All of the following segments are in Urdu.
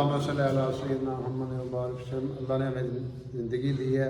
اللہم صلی علی سیدنا محمد وبارک وسلم۔ اللہ نے ہمیں زندگی دی ہے،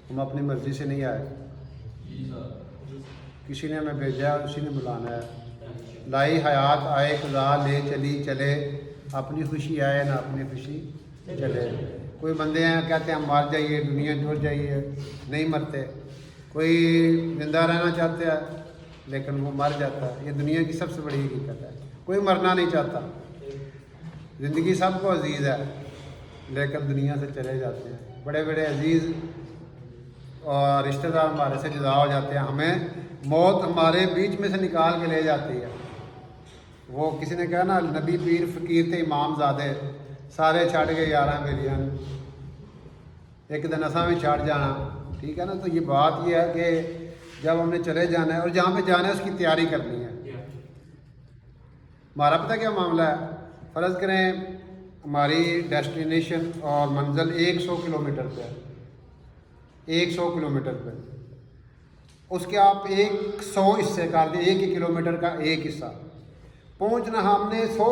ہم اپنی مرضی سے نہیں آئے، کسی نے ہمیں بھیجا ہے، اسی نے بلانا ہے۔ لائی حیات آئے خدا لے چلی چلے، اپنی خوشی آئے نہ اپنی خوشی چلے۔ کوئی بندے ہیں کہتے ہیں ہم مر جائیے، دنیا چھوڑ جائیے، نہیں مرتے۔ کوئی زندہ رہنا چاہتے ہیں لیکن وہ مر جاتا ہے۔ یہ دنیا کی سب سے بڑی حقیقت ہے، کوئی مرنا نہیں چاہتا۔ زندگی سب کو عزیز ہے لیکن دنیا سے چلے جاتے ہیں۔ بڑے بڑے عزیز اور رشتہ دار ہمارے سے جدا ہو جاتے ہیں، ہمیں موت ہمارے بیچ میں سے نکال کے لے جاتی ہے۔ وہ کسی نے کہا نا، نبی پیر فقیر تے امام زادے سارے چھڑ گئے یاراں میریاں، ایک دن اساں بھی چھڑ جانا، ٹھیک ہے نا۔ تو یہ بات یہ ہے کہ جب ہم نے چلے جانا ہے اور جہاں پہ جانا ہے اس کی تیاری کرنی ہے۔ ہمارا پتہ کیا معاملہ ہے؟ فرض کریں ہماری ڈیسٹینیشن اور منزل 100 کلومیٹر پہ ہے، 100 کلومیٹر پہ، اس کے آپ 100 حصے کر دیں، 1 کلومیٹر کا ایک حصہ۔ پہنچنا ہم نے 100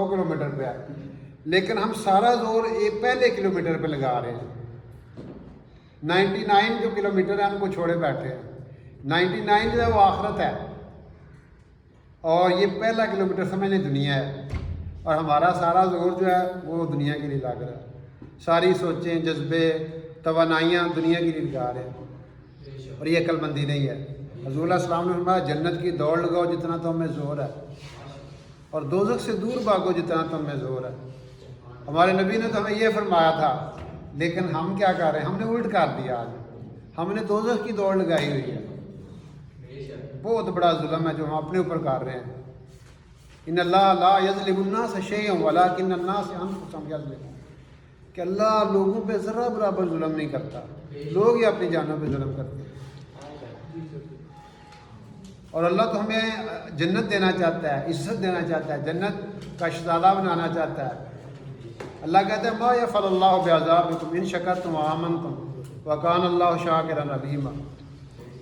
کلومیٹر پہ ہے، لیکن ہم سارا زور پہلے کلومیٹر پہ لگا رہے ہیں۔ 99 جو کلومیٹر ہے ہم کو چھوڑے بیٹھے ہیں۔ 99 جو ہے وہ آخرت ہے اور یہ پہلا کلومیٹر سمجھ لیں دنیا ہے، اور ہمارا سارا زور جو ہے وہ دنیا کے لیے لگ رہا ہے۔ ساری سوچیں، جذبے، توانائیاں دنیا کے لیے لگا رہے ہیں، اور یہ عقل مندی نہیں ہے۔ حضور علیہ السلام نے فرمایا جنت کی دوڑ لگاؤ جتنا تم میں زور ہے، اور دوزخ سے دور بھاگو جتنا تم میں زور ہے۔ ہمارے نبی نے تو ہمیں یہ فرمایا تھا، لیکن ہم کیا کر رہے ہیں؟ ہم نے الٹ کر دیا۔ آج ہم نے دوزخ کی دوڑ لگائی ہوئی ہے۔ بہت بڑا ظلم ہے جو ہم اپنے اوپر کر رہے ہیں۔ ان اللہ لا یظلم الناس شیئا ولکن الناس انفسهم یظلمون، کہ اللہ لوگوں پہ ذرا برابر ظلم نہیں کرتا، لوگ ہی اپنی جانوں پہ ظلم کرتے ہیں۔ اور اللہ تو ہمیں جنت دینا چاہتا ہے، عزت دینا چاہتا ہے، جنت کا شہزادہ بنانا چاہتا ہے۔ اللہ کہتا ہے ما یفعل اللہ بعذابکم ان شکرتم وآمنتم وکان اللہ شاکرا علیما۔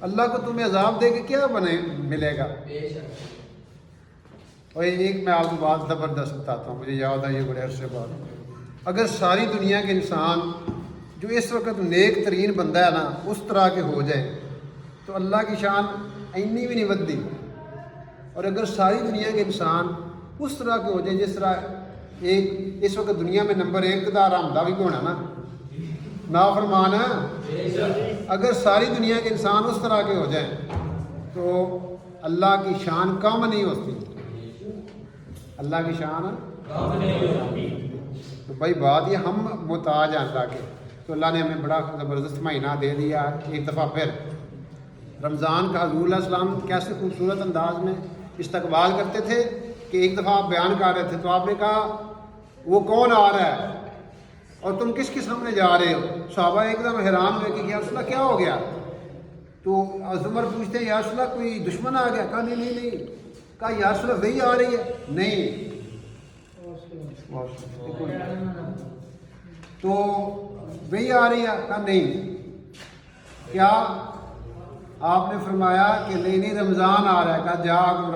اللہ کو تمہیں عذاب دے کے کیا ملے گا؟ اور ایک میں آپ کو بات زبردست بتاتا ہوں، مجھے یاد ہے یہ بڑے عرصے بعد۔ اگر ساری دنیا کے انسان جو اس وقت نیک ترین بندہ ہے نا اس طرح کے ہو جائے تو اللہ کی شان اینی بھی نہیں ودی۔ اور اگر ساری دنیا کے انسان اس طرح کے ہو جائیں جس طرح ایک اس وقت دنیا میں نمبر 1 کا رحمدہ بھی ہونا نا، نافرمان ہے، اگر ساری دنیا کے انسان اس طرح کے ہو جائیں تو اللہ کی شان کم نہیں ہوتی، اللہ کی شان تو بھائی بات یہ ہم محتاج ہیں اللہ کے۔ تو اللہ نے ہمیں بڑا زبردست مہینہ دے دیا۔ ایک دفعہ پھر رمضان کا حضور علیہ السلام کیسے خوبصورت انداز میں استقبال کرتے تھے کہ ایک دفعہ آپ بیان کر رہے تھے تو آپ نے کہا وہ کون آ رہا ہے اور تم کس کے سامنے جا رہے ہو؟ صحابہ ایک دم حیران ہوئے کہ یا رسول اللہ کیا ہو گیا؟ تو عمر پوچھتے ہیں یا رسول اللہ کوئی دشمن آ گیا؟ کہا نہیں۔ کہا یا رسول اللہ وہی آ رہی ہے؟ نہیں۔ تو وہی آ رہی ہے؟ کہا نہیں۔ کیا؟ آپ نے فرمایا کہ نہیں رمضان آ رہا ہے۔ کہا جاؤ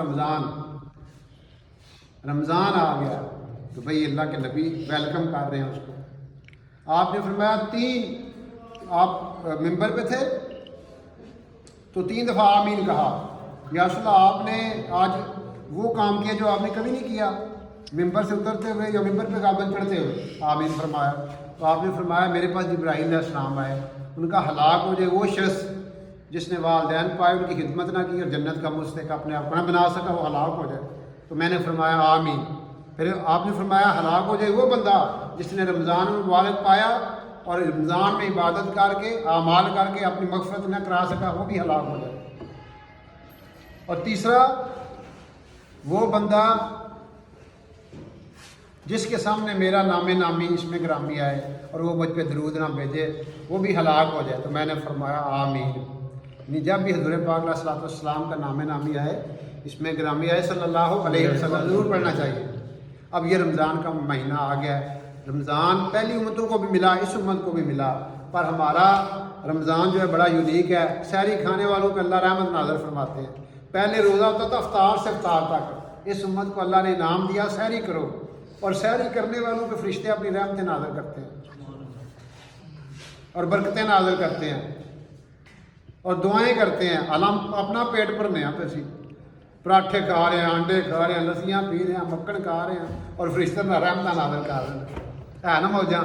رمضان آ گیا۔ تو بھئی اللہ کے نبی ویلکم کر رہے ہیں اس کو۔ آپ نے فرمایا 3 آپ ممبر پہ تھے تو 3 دفعہ آمین کہا۔ یا رسول اللہ آپ نے آج وہ کام کیا جو آپ نے کبھی نہیں کیا، ممبر سے اترتے ہوئے یا ممبر پہ قابل چڑھتے ہوئے آمین فرمایا۔ تو آپ نے فرمایا میرے پاس جبرائیل علیہ السلام آئے، ان کا ہلاک ہو جائے وہ شخص جس نے والدین پائے ان کی خدمت نہ کی اور جنت کا مستحق اپنے آپ کو نہ بنا سکا، وہ ہلاک ہو جائے۔ تو میں نے فرمایا آمین۔ پھر آپ نے فرمایا ہلاک ہو جائے وہ بندہ جس نے رمضان مبارک پایا اور رمضان میں عبادت کر کے اعمال کر کے اپنی مغفرت نہ کرا سکا، وہ بھی ہلاک ہو جائے۔ اور تیسرا وہ بندہ جس کے سامنے میرا نام نامی اس میں گرامی آئے اور وہ مجھ پہ درود نہ بھیجے، وہ بھی ہلاک ہو جائے۔ تو میں نے فرمایا آمین۔ جب بھی حضور پاک علیہ الصلوۃ والسلام کا نام نامی آئے اس میں گرامی آئے صلی اللہ علیہ وسلم ضرور پڑھنا چاہیے۔ اب یہ رمضان کا مہینہ آ گیا ہے، رمضان پہلی امتوں کو بھی ملا، اس امت کو بھی ملا، پر ہمارا رمضان جو ہے بڑا یونیک ہے۔ سحری کھانے والوں پہ اللہ رحمت نازل فرماتے ہیں۔ پہلے روزہ ہوتا تھا افطار سے افطار تک، اس امت کو اللہ نے انعام دیا سحری کرو، اور سحری کرنے والوں پہ فرشتے اپنی رحمتیں نازل کرتے ہیں اور برکتیں نازل کرتے ہیں اور دعائیں کرتے ہیں. علم اپنا پیٹ بھرنے ہیں پہ پراٹھے کھا رہے ہیں, انڈے کھا رہے ہیں, لسیاں پی رہے ہیں, مکھن کھا رہے ہیں اور فرشتے میں رحمتیں نازل کر رہے ہیں. ہے نا موجاں؟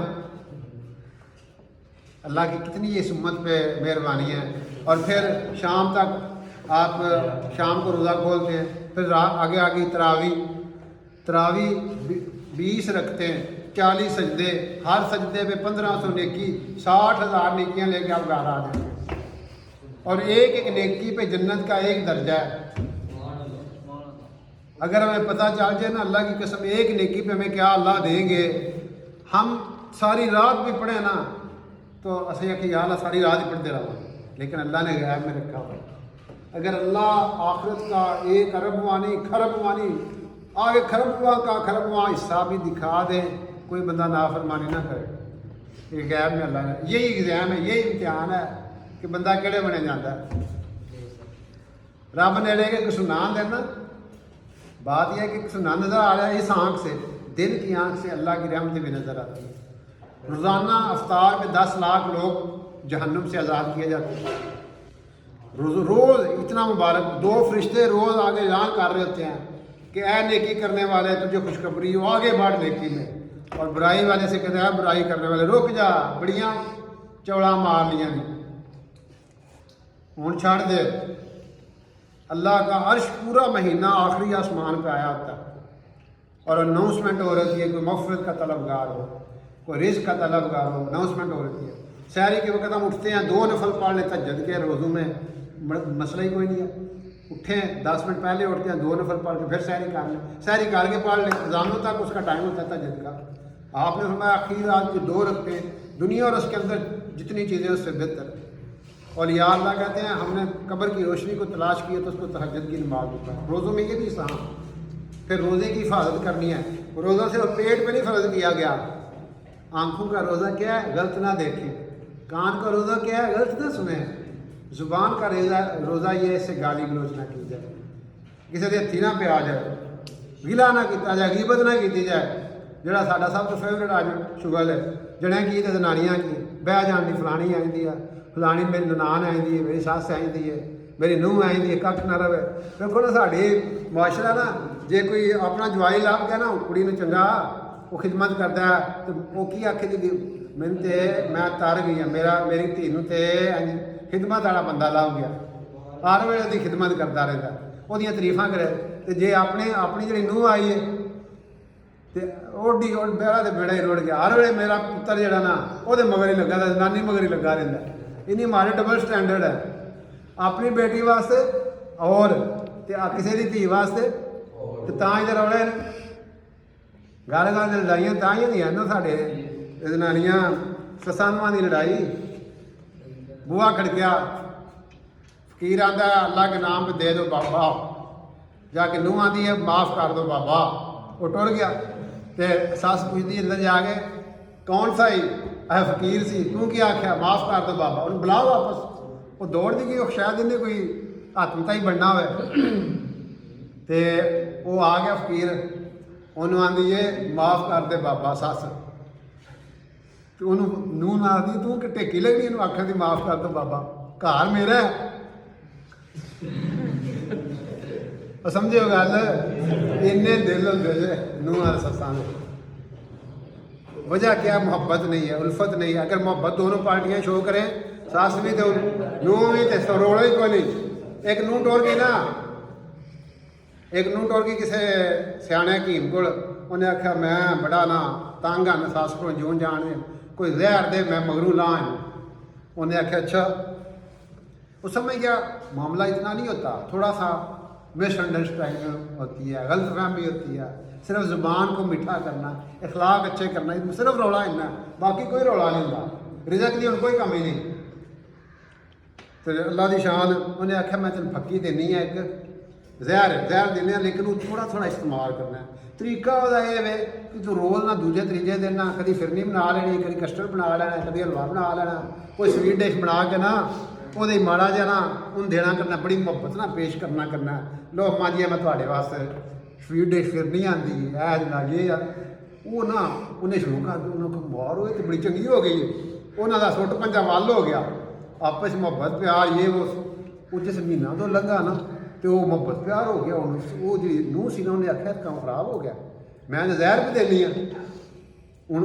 اللہ کی کتنی یہ امت پہ مہربانی ہے. اور پھر شام تک آپ شام کو روزہ کھولتے ہیں. پھر آگے آگے تراوی 20 رکھتے ہیں, 40 سجدے, ہر سجدے پہ 1500 نیکی, 60,000 نیکیاں لے کے آپ گھر آ جائیں گے. اور ایک ایک نیکی پہ جنت کا ایک درجہ ہے. اگر ہمیں پتہ چل جائے نا, اللہ کی قسم, ایک نیکی پہ ہمیں کیا اللہ دیں گے. ہم ساری رات بھی پڑھیں نا تو اسے کہ یا اللہ ساری رات ہی پڑھتے رہا, لیکن اللہ نے غیب میں رکھا ہوا. اگر اللہ آخرت کا 1 ارب وانی کھرب وانی آگے کھربواں کا کھربواں حصہ بھی دکھا دے, کوئی بندہ نافرمانی نہ کرے. یہ غیب میں اللہ نے, یہی ایگزام ہے, یہی امتحان ہے کہ بندہ کہڑے بنے جاتا ہے. رب نے لے کے سنان دینا. بات یہ ہے کہ سنان نظر آ رہا ہے اس آنکھ سے, دل کی آنکھ سے اللہ کی رحمت بھی نظر آتی ہے. روزانہ افطار میں 10 لاکھ لوگ جہنم سے آزاد کیے جاتے ہیں. روز اتنا مبارک, 2 فرشتے روز آگے اعلان کر رہے ہوتے ہیں کہ اے نیکی کرنے والے تجھے خوشخبری ہو, آگے بڑھ نیکی میں. اور برائی والے سے کہتے ہیں برائی کرنے والے رک جا, بڑیاں چوڑا مار لیا نہیں, ہوں چھڑ دے. اللہ کا عرش پورا مہینہ آخری آسمان پہ آیا ہوتا ہے اور اناؤنسمنٹ ہو رہی ہے. کوئی مغفرت کا طلبگار ہو, کوئی رزق کا طلبگار ہو, اناؤنسمنٹ ہو رہی ہے. سحری کے وقت ہم اٹھتے ہیں, 2 نفل پڑھ لیں تہجد کے روزوں میں, مسئلہ ہی کوئی نہیں ہے. اٹھیں 10 منٹ پہلے اٹھتے ہیں, 2 نفل پڑھ کے پھر سحری کر لیں, سحری کر کے پڑھ لیں. اذانوں تک اس کا ٹائم ہوتا ہے تہجد کا. آپ نے فرمایا آخری رات کے 2 رکھتے ہیں, دنیا اور اس کے اندر جتنی چیزیں اس سے بہتر. اور یا اللہ کہتے ہیں ہم نے قبر کی روشنی کو تلاش کیا تو اس کو تہجد کی نماز ہوتا ہے. روزوں میں یہ بھی اسلام. پھر روزے کی حفاظت کرنی ہے. روزہ صرف پیٹ پہ نہیں فرض کیا گیا. آنکھوں کا روزہ کیا ہے, غلط نہ دیکھیں. کان کا روزہ کیا ہے, غلط نہ سنیں. زبان کا روزہ یہ ہے, اس سے گالی گلوچ نہ کی جائے, کسی کے ہتھی نہ پہ آ جائے, گلا نہ کیا جائے, غیبت نہ کی جائے. جڑا ساڈا سب تو فیوریٹ آج شغل ہے, جڑے کی تو زنانیاں کی بہ جان کی فلانی آئی ہے, فلانی میری ننان آئی ہے, میری سس آئی ہے, میری نوہ آئی ہے, کھ نہ رہے. دیکھو نا ساڈے معاشرہ نا, جے کوئی اپنا جوائی لب گیا نا کڑی نے چنگا وہ خدمت کرتا ہے تو وہ کی آخے جی میں تر گئی ہوں, میری دھی نو خدمت والا بندہ لاؤ گیا, ہر ویلے کی خدمت کرتا رہتا, وہ تریفاں کرے. تو جی اپنی جی نوہ آئی ہے تو اوڈی بہرا تو بیڑا ہی روڑ گیا. ہر ویلے میرا پتر جہاں نا وہ مگر ہی لگا رہتا, نانی مگر ہی لگا رہتا. انہیں ہمارے ڈبل سٹینڈرڈ ہے, اپنی بیٹی واسطے اور کسی کی دھی واسطے. تو ہی تو روڑے گل گل لڑائیاں تا ہی ہوئی نا ساڈے زنانیاں سساں نواں کی لڑائی. بوہا کھڑکیا, فقیر آتا ہے اللہ کے نام پہ دے دو بابا, جا کے نوہ آتی ہے معاف کر دو بابا, وہ ٹر گیا. تو سس پوچھتی اندر جا کے کون سا ہی اے فقیر سی تو کیا آخیا معاف کر دو بابا, انہوں بلاؤ واپس. وہ دوڑ دی گئی, شاید انہیں کوئی ہاتھ متا ہی بننا ہوئے. تو وہ آ گیا فقیر, انہوں آدھی ہے معاف کر دے بابا سس. تو انہوں نوہ آدھی تو کہ ٹیکی لگنی, انہوں آخر دی معاف کر دو بابا, گھر میرا ہے. سمجھے ہو گل, اینے دل ہوتے جی نوہ سساں میں. وجہ کیا, محبت نہیں ہے, الفت نہیں ہے. اگر محبت دونوں پارٹیاں شو کریں, سس بھی تو نوہ بھی تو روڑا ہی کوئی نہیں. ایک نوہ ٹور گئی نا, ایک نوہ ٹور گئی کسی سیانے حکیم کو, انہیں آخیا میں بڑا نا تنگ ہاں سس کو جون جان, کوئی زہر دے میں مگروں لاں. انہیں آخیا اچھا. وہ سمجھ گیا معاملہ اتنا نہیں ہوتا, تھوڑا سا مس انڈرسٹینڈنگ ہوتی ہے, غلط فہمی ہوتی ہے. صرف زبان کو میٹھا کرنا, اخلاق اچھے کرنا, صرف رولا اتنا, باقی کوئی رولا نہیں ہوتا. رزق کی ان کوئی کمی نہیں. تو اللہ دی شان, انہیں آخیا میں تین پھکی دینی ہے, ایک زہر دینے, لیکن وہ تھوڑا تھوڑا استعمال کرنا ہے. طریقہ وہ یہ ہے کہ تو روز نہ دوجے تیجے دن نہ کدی فرنی بنا لینی, کدی کسٹرڈ بنا لینا, کدی حلوا بنا لینا, کوئی سویٹ ڈش بنا کے نا وہ ماڑا جہا نا انہوں دینا کرنا, بڑی محبت نہ پیش کرنا کرنا. لو اما جی میں تھوڑے واسطے سویٹ ڈش فرنی آتی ہے جناب, یہ ਉਹ ਨਾ ਉਹਨੇ ਸ਼ੁਰੂ ਕਰ ਦਿੱਤਾ, ਉਹਨਾਂ ਕੋਲ ਮਾਰ ਹੋਏ ਤੇ ਬੜੀ ਚੰਗੀ ਹੋ ਗਈ। ਉਹਨਾਂ ਦਾ ਸੁੱਟ ਪੰਜਾ ਵੱਲ ਹੋ ਗਿਆ, ਆਪਸ 'ਚ ਮੁਹੱਬਤ ਪਿਆਰ ਇਹ ਉਹ ਜਿਸ ਮਹੀਨਾ ਤੋਂ ਲੰਘਾ ਨਾ ਤੇ ਉਹ ਮੁਹੱਬਤ ਪਿਆਰ ਹੋ ਗਿਆ। ਉਹ ਜਿਹੜੀ ਨੂੰਹ ਸੀ ਨਾ ਉਹਨੇ ਆਖਿਆ ਕੰਮ ਖਰਾਬ ਹੋ ਗਿਆ, ਮੈਂ ਤਾਂ ਜ਼ਹਿਰ ਵੀ ਦੇਣੀ ਆ। ਹੁਣ